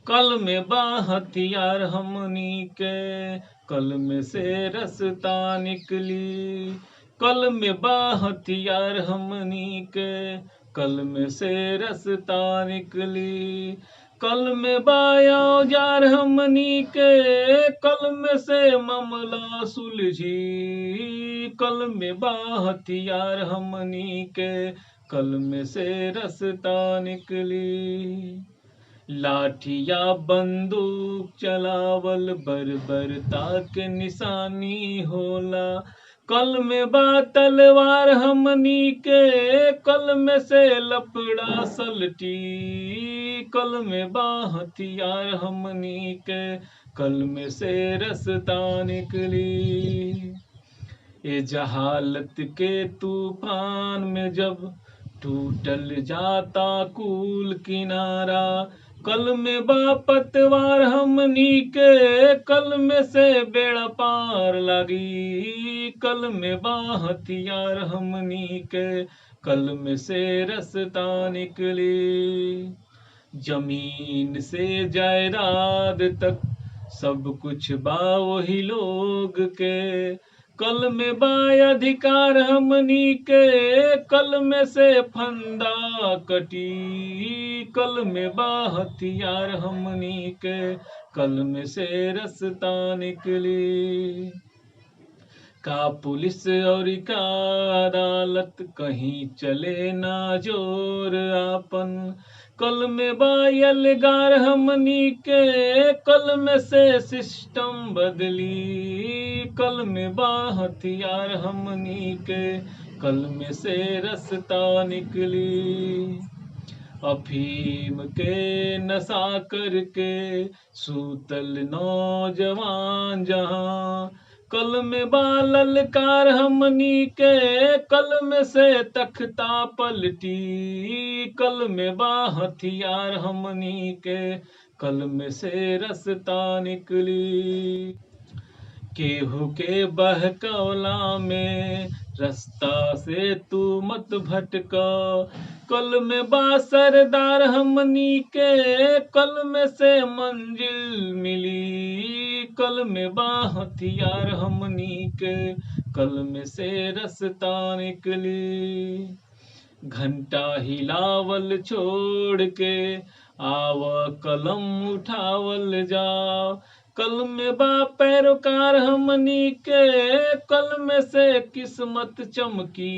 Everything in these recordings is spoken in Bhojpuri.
कल में बा हथियार हमनी के, कल में से रसता निकली। कल में बा हथियार हमनी के, कल में से रसता निकली। कल में बा औजार हमनी के, कल में से मामला सुलझी। कल में बा हथियार हमनी के, कल में से रसता निकली। लाठिया बंदूक चलावल बर्बरता के निशानी होला। कल में बा तलवार हमनी के, कल में से लफड़ा सलटी। कल में बा हथियार हमनी के, कल में से रसता निकली। ये जहालत के तूफान में जब टूटल जाता कुल किनारा। कल में बा पतवार हमनी के, कल में से बेड़ा पार लगी। कल में बा हथियार हमनी के, कल में से रसता निकली। जमीन से जायदाद तक सब कुछ बा वही लोग के, कल में बा अधिकार हमनी के, कल में से फंदा कटी। कल में बा हथियार हमनी के, कल में से रसता निकली। का पुलिस और का अदालत कहीं चले ना जोर आपन। कल में बा यलगार हमनी के, कल में से सिस्टम बदली। कल में बा हथियार हमनी के, कल में से रसता निकली। अफीम के नशा करके सूतल नौजवान जहां, कल में बा ललकार हमनी के, कल में से तख्ता पलटी। कल में बा हथियार हमनी के, कल में से रसता निकली। केहू के बहकौला में रास्ता से तू मत भटका। कल में बा सरदार हमनी के, कल में से मंजिल मिली। कल में बा हथियार हमनी के, कल में से रसता निकली। घंटा हिलावल छोड़ के आव कलम उठावल जाओ। कल में बा पैरोकार हमनी के, कल में से किस्मत चमकी।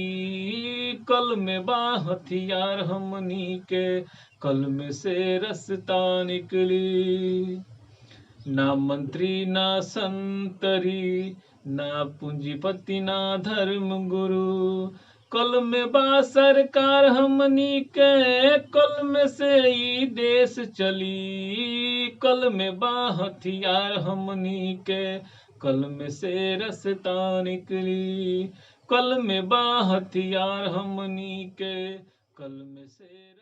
कल में बा हथियार हमनी के, कल में से रसता निकली। ना मंत्री ना संतरी, ना पूंजीपति ना धर्म गुरु, कल में बा सरकार हमनी के, कल में से ई देश चली। कल में बा हथियार हमनी के, कल में से रसता निकली। कल में बा हथियार हमनी के, कल में से